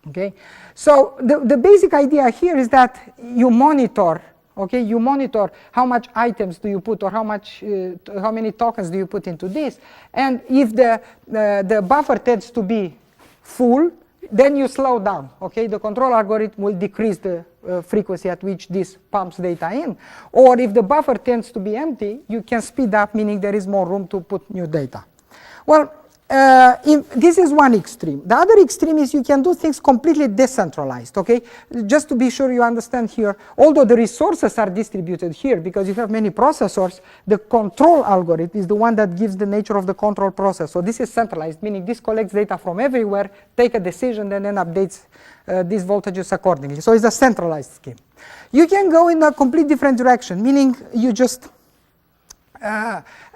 Okay, so the basic idea here is that you monitor. Okay, you monitor how much items do you put, or how many tokens do you put into this, and if the buffer tends to be full, then you slow down. Okay, the control algorithm will decrease the frequency at which this pumps data in, or if the buffer tends to be empty, you can speed up, meaning there is more room to put new data. Well, this is one extreme. The other extreme is you can do things completely decentralized. Okay, just to be sure you understand here, although the resources are distributed here because you have many processors, the control algorithm is the one that gives the nature of the control process. So this is centralized, meaning this collects data from everywhere, take a decision, and then updates these voltages accordingly. So it's a centralized scheme. You can go in a complete different direction, meaning you just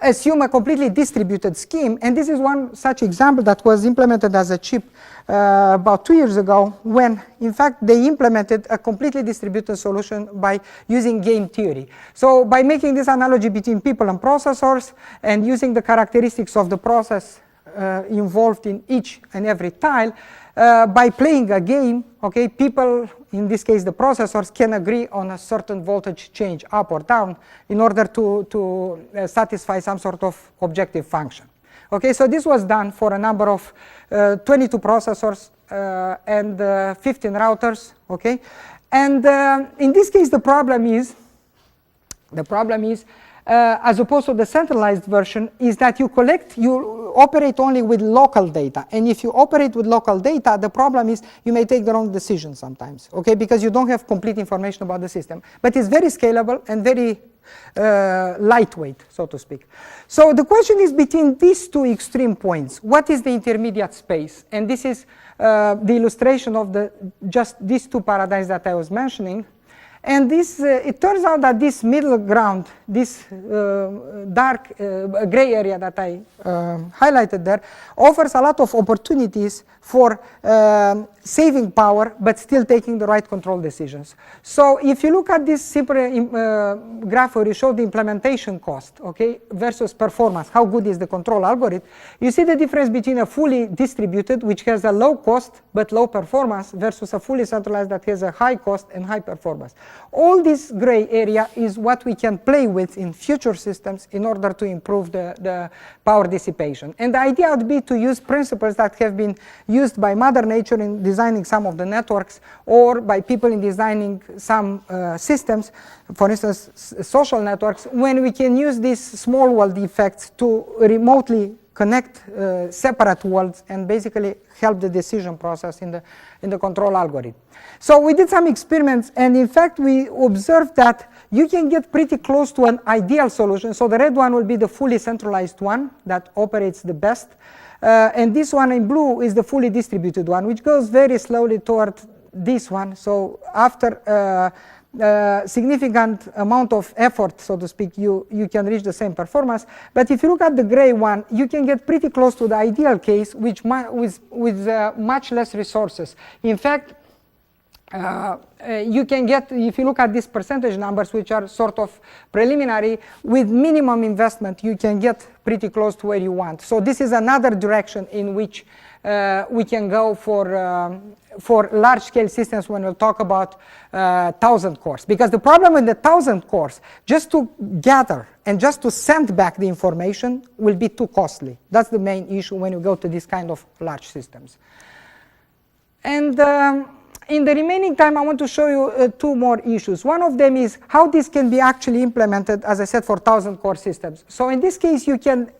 assume a completely distributed scheme, and this is one such example that was implemented as a chip about 2 years ago, when in fact they implemented a completely distributed solution by using game theory. So by making this analogy between people and processors and using the characteristics of the process involved in each and every tile, by playing a game, okay, people, in this case the processors, can agree on a certain voltage change up or down in order to satisfy some sort of objective function. Okay, so this was done for a number of 22 processors and 15 routers, okay? And in this case, the problem is, as opposed to the centralized version, is that you operate only with local data. And if you operate with local data, the problem is you may take the wrong decision sometimes, okay? Because you don't have complete information about the system. But it's very scalable and very lightweight, so to speak. So the question is, between these two extreme points, what is the intermediate space? And this is the illustration of just these two paradigms that I was mentioning. And this, it turns out that this middle ground, this dark gray area that I highlighted there, offers a lot of opportunities for saving power, but still taking the right control decisions. So if you look at this simple graph where you show the implementation cost, okay, versus performance, how good is the control algorithm, you see the difference between a fully distributed, which has a low cost but low performance, versus a fully centralized that has a high cost and high performance. All this gray area is what we can play with in future systems in order to improve the power dissipation. And the idea would be to use principles that have been used by Mother Nature in designing some of the networks, or by people in designing some systems, for instance, social networks, when we can use these small world effects to remotely connect separate worlds and basically help the decision process in the control algorithm. So we did some experiments, and in fact we observed that you can get pretty close to an ideal solution. So the red one will be the fully centralized one that operates the best. And this one in blue is the fully distributed one, which goes very slowly toward this one. So after significant amount of effort, so to speak, you can reach the same performance. But if you look at the gray one, you can get pretty close to the ideal case, which with much less resources. In fact, you can get, if you look at these percentage numbers, which are sort of preliminary, with minimum investment, you can get pretty close to where you want. So this is another direction in which we can go for large-scale systems when we'll talk about 1,000 cores. Because the problem with the 1,000 cores, just to gather and just to send back the information will be too costly. That's the main issue when you go to this kind of large systems. And in the remaining time, I want to show you two more issues. One of them is how this can be actually implemented, as I said, for 1,000 core systems. So in this case, you can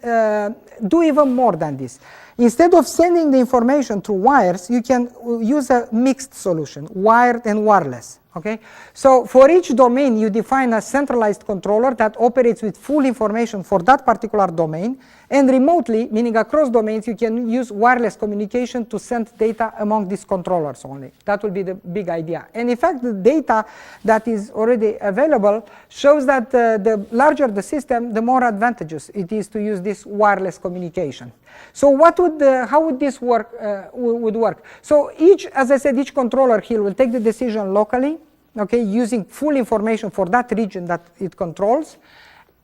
do even more than this. Instead of sending the information through wires, you can use a mixed solution, wired and wireless. Okay? So for each domain, you define a centralized controller that operates with full information for that particular domain, and remotely, meaning across domains, you can use wireless communication to send data among these controllers only. That will be the big idea. And in fact, the data that is already available shows that the larger the system, the more advantageous it is to use this wireless communication. So what would how would this work? Would work? So each, as I said, each controller here will take the decision locally, okay, using full information for that region that it controls,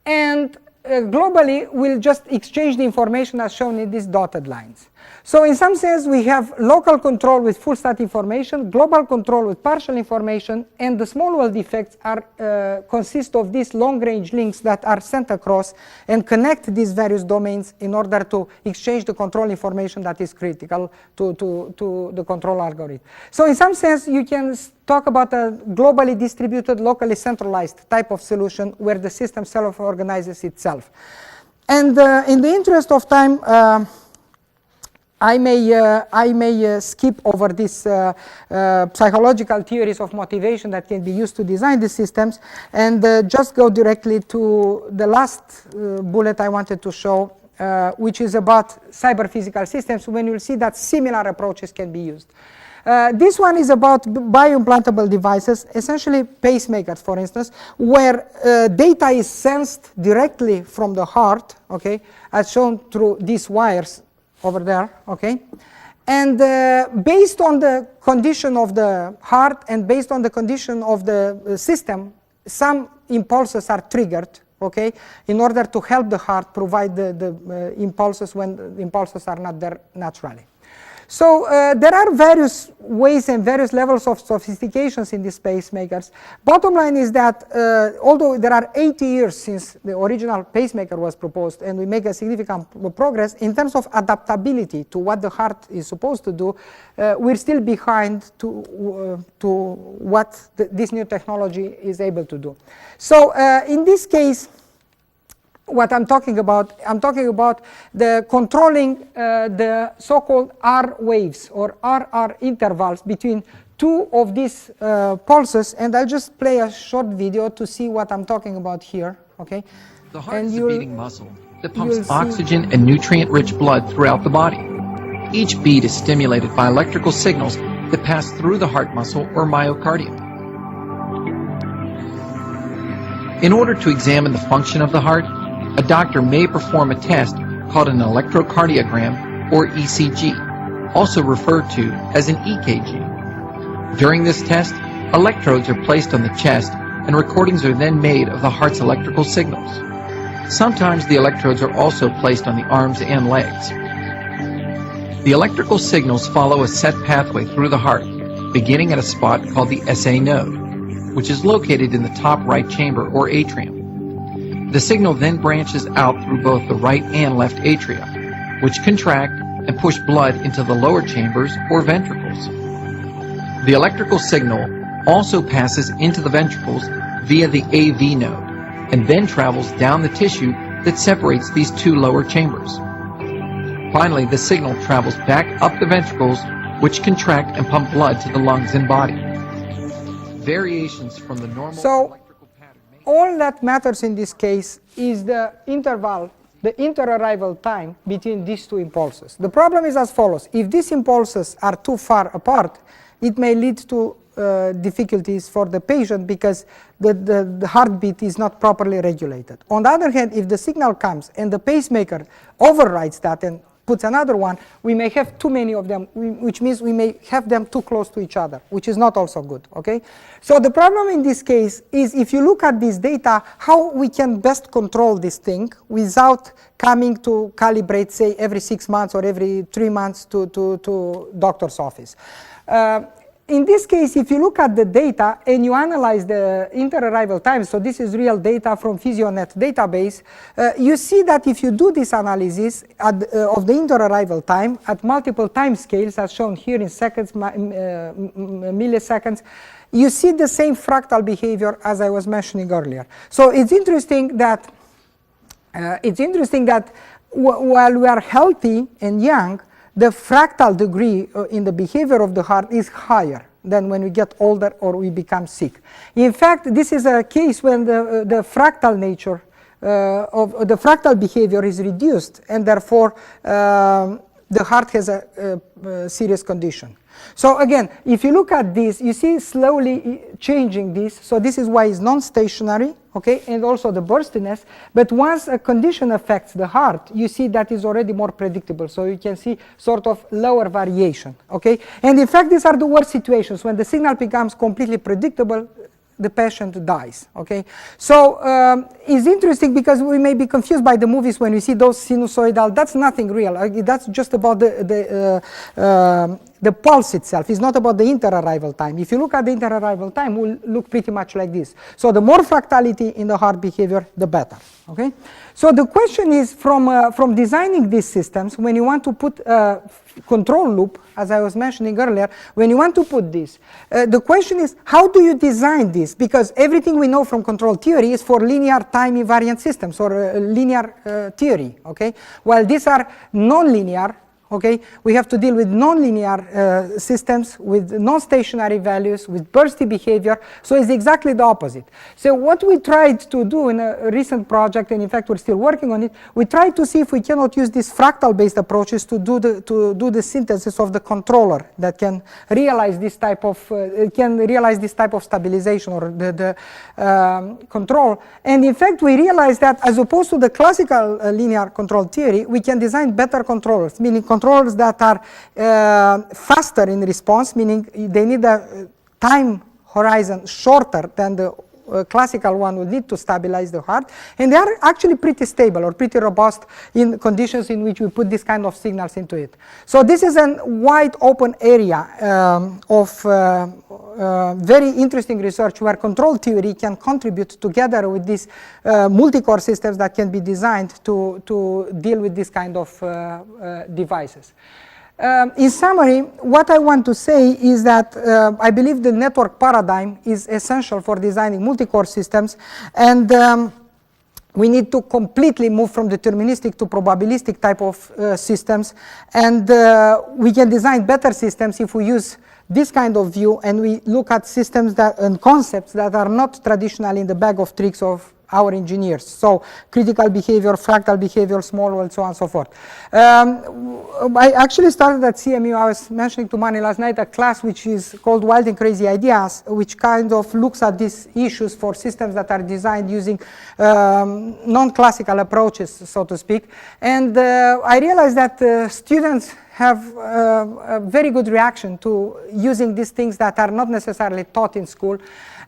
and globally we'll just exchange the information as shown in these dotted lines. So in some sense we have local control with full stat information, global control with partial information, and the small world effects are consist of these long range links that are sent across and connect these various domains in order to exchange the control information that is critical to the control algorithm. So in some sense you can talk about a globally distributed, locally centralized type of solution where the system self-organizes itself. And in the interest of time, I may skip over these psychological theories of motivation that can be used to design the systems, and just go directly to the last bullet I wanted to show, which is about cyber-physical systems, when you'll see that similar approaches can be used. This one is about bio-implantable devices, essentially pacemakers, for instance, where data is sensed directly from the heart, okay, as shown through these wires over there, okay, and based on the condition of the heart and based on the condition of the system, some impulses are triggered, okay, in order to help the heart provide the impulses when the impulses are not there naturally. So there are various ways and various levels of sophistications in these pacemakers. Bottom line is that although there are 80 years since the original pacemaker was proposed and we make a significant progress in terms of adaptability to what the heart is supposed to do, we're still behind to what this new technology is able to do. So in this case, what I'm talking about the controlling the so-called R waves or RR intervals between two of these pulses, and I'll just play a short video to see what I'm talking about here. Okay. The heart is a beating muscle that pumps oxygen and nutrient-rich blood throughout the body. Each beat is stimulated by electrical signals that pass through the heart muscle or myocardium. In order to examine the function of the heart, a doctor may perform a test called an electrocardiogram or ECG, also referred to as an EKG. During this test, electrodes are placed on the chest and recordings are then made of the heart's electrical signals. Sometimes the electrodes are also placed on the arms and legs. The electrical signals follow a set pathway through the heart, beginning at a spot called the SA node, which is located in the top right chamber or atrium. The signal then branches out through both the right and left atria, which contract and push blood into the lower chambers or ventricles. The electrical signal also passes into the ventricles via the AV node and then travels down the tissue that separates these two lower chambers. Finally, the signal travels back up the ventricles, which contract and pump blood to the lungs and body. Variations from the normal electrical pattern. All that matters in this case is the interval, the inter-arrival time between these two impulses. The problem is as follows. If these impulses are too far apart, it may lead to difficulties for the patient because the heartbeat is not properly regulated. On the other hand, if the signal comes and the pacemaker overrides that and puts another one, we may have too many of them, which means we may have them too close to each other, which is not also good, okay? So the problem in this case is if you look at this data, how we can best control this thing without coming to calibrate, say, every 6 months or every 3 months to doctor's office. In this case, if you look at the data and you analyze the inter-arrival time, so this is real data from PhysioNet database, you see that if you do this analysis of the inter-arrival time at multiple time scales, as shown here in seconds, milliseconds, you see the same fractal behavior as I was mentioning earlier. So it's interesting that while we are healthy and young, the fractal degree in the behavior of the heart is higher than when we get older or we become sick. In fact, this is a case when the fractal nature of the fractal behavior is reduced, and therefore the heart has a serious condition. So again, if you look at this, you see slowly changing this. So this is why it's non-stationary, okay, and also the burstiness. But once a condition affects the heart, you see that is already more predictable. So you can see sort of lower variation, okay. And in fact, these are the worst situations. When the signal becomes completely predictable, the patient dies, okay. So it's interesting because we may be confused by the movies when we see those sinusoidal. That's nothing real. That's just about the pulse itself. It's not about the inter-arrival time. If you look at the inter-arrival time, will look pretty much like this. So the more fractality in the heart behavior, the better, okay. So the question is from designing these systems, when you want to put a control loop, as I was mentioning earlier, when you want to put this, the question is, how do you design this? Because everything we know from control theory is for linear time invariant systems or linear theory, okay? While these are non-linear, okay, we have to deal with non-linear systems with non-stationary values, with bursty behavior, so it's exactly the opposite. So what we tried to do in a recent project, and in fact we're still working on it, we tried to see if we cannot use these fractal-based approaches to do the synthesis of the controller that can realize this type of stabilization or the control. And in fact we realized that as opposed to the classical linear control theory, we can design better controllers, meaning controllers that are faster in response, meaning they need a time horizon shorter than the classical one would need to stabilize the heart, and they are actually pretty stable or pretty robust in conditions in which we put this kind of signals into it. So this is a wide open area of very interesting research where control theory can contribute together with these multi-core systems that can be designed to deal with this kind of devices. In summary, what I want to say is that I believe the network paradigm is essential for designing multi-core systems, and we need to completely move from deterministic to probabilistic type of systems, and we can design better systems if we use this kind of view and we look at systems that and concepts that are not traditionally in the bag of tricks of our engineers. So critical behavior, fractal behavior, small world, so on and so forth. I actually started at CMU, I was mentioning to Mani last night, a class which is called Wild and Crazy Ideas, which kind of looks at these issues for systems that are designed using non-classical approaches, so to speak. And I realized that students have a very good reaction to using these things that are not necessarily taught in school.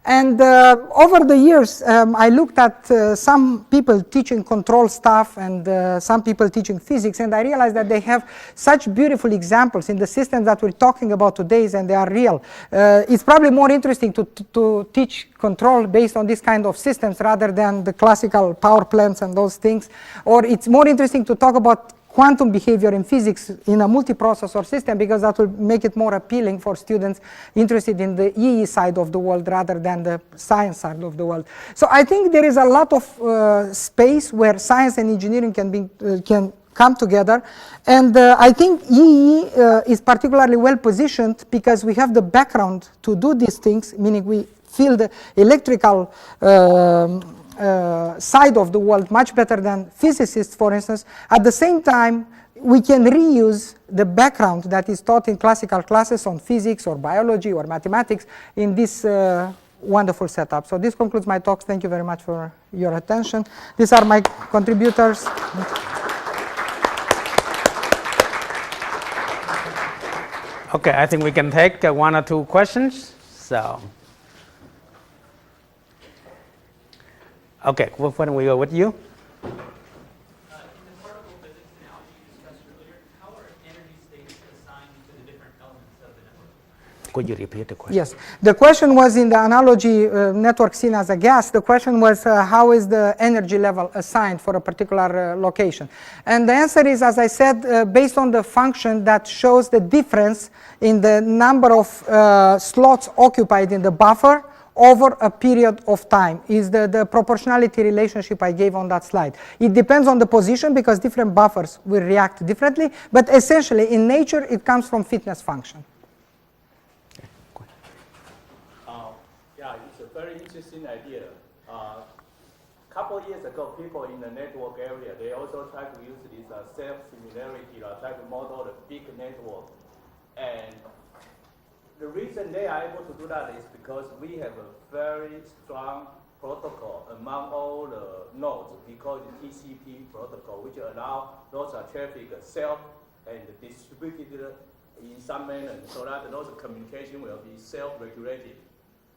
And over the years, I looked at some people teaching control stuff and some people teaching physics, and I realized that they have such beautiful examples in the systems that we're talking about today, and they are real. It's probably more interesting to teach control based on this kind of systems rather than the classical power plants and those things, or it's more interesting to talk about quantum behavior in physics in a multiprocessor system, because that will make it more appealing for students interested in the EE side of the world rather than the science side of the world. So I think there is a lot of space where science and engineering can come together, and I think EE is particularly well positioned because we have the background to do these things, meaning we feel the electrical side of the world much better than physicists, for instance. At the same time, we can reuse the background that is taught in classical classes on physics or biology or mathematics in this wonderful setup. So this concludes my talk. Thank you very much for your attention. These are my contributors. Okay, I think we can take one or two questions. So. Okay, why don't we go with you? In the particle physics analogy you discussed earlier, how are energy states assigned to the different elements of the network? Could you repeat the question? Yes, the question was in the analogy network seen as a gas. The question was how is the energy level assigned for a particular location? And the answer is, as I said, based on the function that shows the difference in the number of slots occupied in the buffer over a period of time, is the proportionality relationship I gave on that slide. It depends on the position because different buffers will react differently, but essentially in nature it comes from fitness function. Yeah, it's a very interesting idea. Couple years ago, people in the network area, they also try to use this self-similarity, try to model the big network. And the reason they are able to do that is because we have a very strong protocol among all the nodes. We call it TCP protocol, which allow those traffic self and distributed in some manner so that those communication will be self-regulated.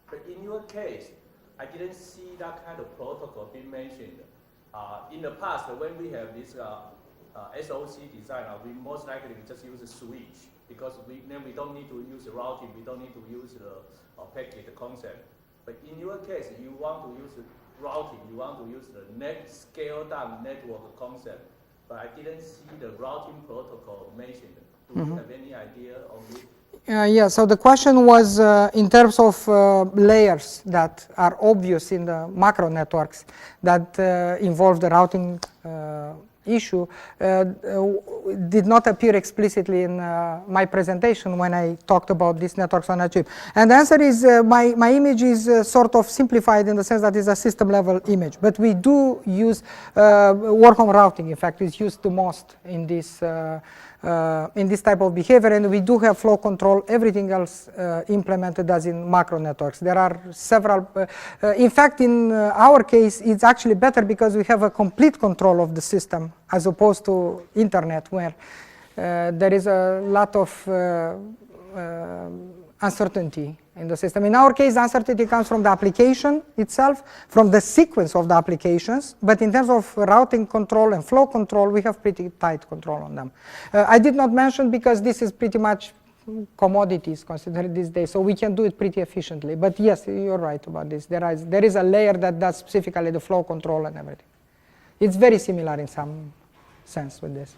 But in your case, I didn't see that kind of protocol being mentioned. In the past, when we have this SOC design, we most likely just use a switch because then we don't need to use the routing, we don't need to use the packet concept. But in your case, you want to use the routing, you want to use the scaled down network concept. But I didn't see the routing protocol mentioned. Do you have any idea on this? Yeah, so the question was in terms of layers that are obvious in the macro networks that involve the routing issue did not appear explicitly in my presentation when I talked about these networks on a chip. And the answer is my image is sort of simplified in the sense that it's a system level image. But we do use work on routing, in fact, is used the most in this type of behavior, and we do have flow control, everything else implemented as in macro networks. There are several, in fact in our case it's actually better because we have a complete control of the system as opposed to internet where there is a lot of uncertainty in the system. In our case, uncertainty comes from the application itself, from the sequence of the applications, but in terms of routing control and flow control, we have pretty tight control on them. I did not mention because this is pretty much commodities considered these days, so we can do it pretty efficiently. But yes, you're right about this. There is a layer that does specifically the flow control and everything. It's very similar in some sense with this.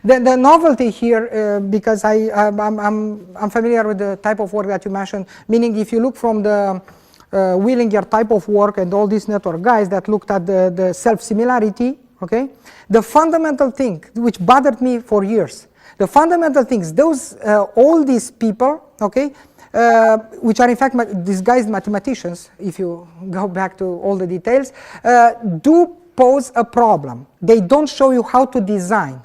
The novelty here, because I'm familiar with the type of work that you mentioned, meaning if you look from the Willinger type of work and all these network guys that looked at the self-similarity, okay, the fundamental thing which bothered me for years, the fundamental things, those all these people, okay, which are in fact disguised mathematicians, if you go back to all the details, do pose a problem. They don't show you how to design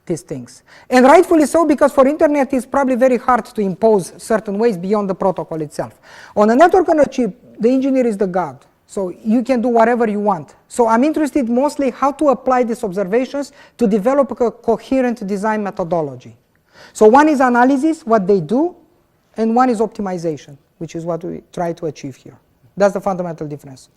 these things. And rightfully so, because for internet it's probably very hard to impose certain ways beyond the protocol itself. On a network on a chip, the engineer is the god. So you can do whatever you want. So I'm interested mostly how to apply these observations to develop a coherent design methodology. So one is analysis, what they do, and one is optimization, which is what we try to achieve here. That's the fundamental difference.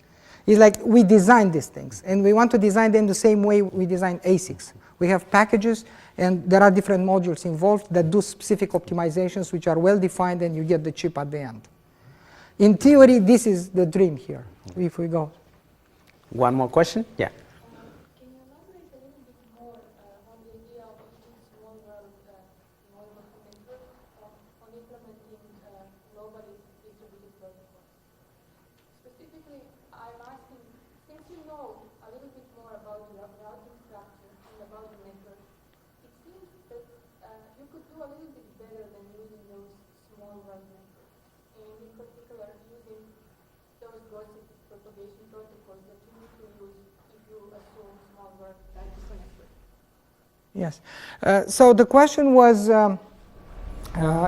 It's like we design these things, and we want to design them the same way we design ASICs. We have packages, and there are different modules involved that do specific optimizations which are well defined, and you get the chip at the end. In theory, this is the dream here, if we go. One more question? Yeah. Can you elaborate a little bit more on the idea of using small world network on implementing globally distributed protocols? Specifically, I'm asking, since you know a little bit more about the routing structure and about the network, it seems that you could do a little bit better than using those small world networks. And in particular, using those gossip propagation protocols that you need to use if you assume small world type of network. Yes. So the question was,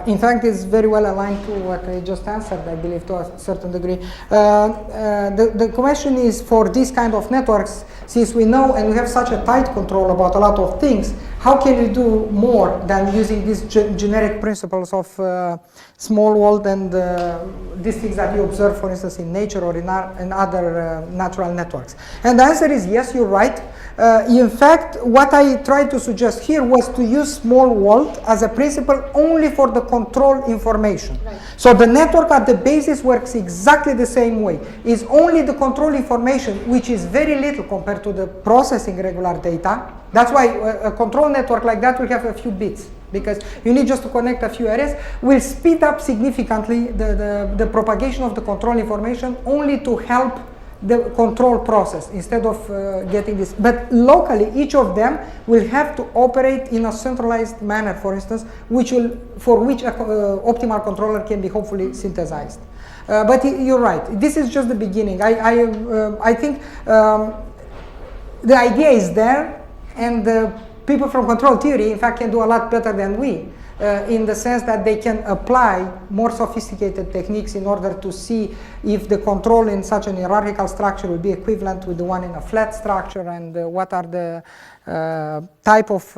in fact, is very well aligned to what I just answered, I believe, to a certain degree. The question is, for these kind of networks, since we know and we have such a tight control about a lot of things, how can we do more than using these generic principles of small world and these things that you observe, for instance, in nature or in other natural networks? And the answer is yes, you're right. In fact, what I tried to suggest here was to use small world as a principle only for the control information. Right. So the network at the basis works exactly the same way. It's only the control information, which is very little compared to the processing regular data. That's why a control network like that will have a few bits, because you need just to connect a few arrays, will speed up significantly the propagation of the control information only to help the control process instead of getting this. But locally, each of them will have to operate in a centralized manner, for instance, for which an optimal controller can be hopefully synthesized. But you're right. This is just the beginning. I think the idea is there, and the people from control theory, in fact, can do a lot better than we, in the sense that they can apply more sophisticated techniques in order to see if the control in such an hierarchical structure will be equivalent with the one in a flat structure, and what are the type of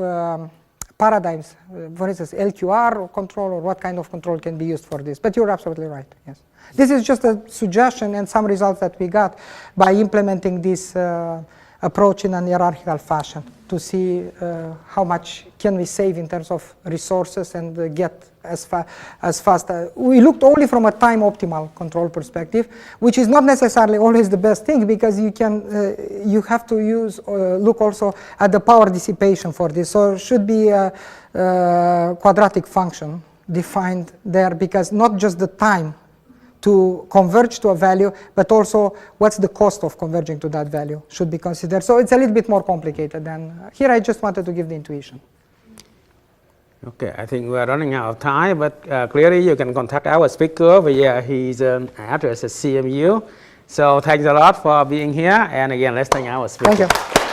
paradigms, for instance, LQR control, or what kind of control can be used for this. But you're absolutely right, yes. This is just a suggestion and some results that we got by implementing this approach in a hierarchical fashion to see how much can we save in terms of resources and get as fast. We looked only from a time optimal control perspective, which is not necessarily always the best thing, because you have to look also at the power dissipation for this. So it should be a quadratic function defined there, because not just the time to converge to a value, but also what's the cost of converging to that value should be considered. So it's a little bit more complicated than here. I just wanted to give the intuition. Okay, I think we're running out of time, but clearly you can contact our speaker via his address at CMU. So thanks a lot for being here, and again, let's thank our speaker. Thank you.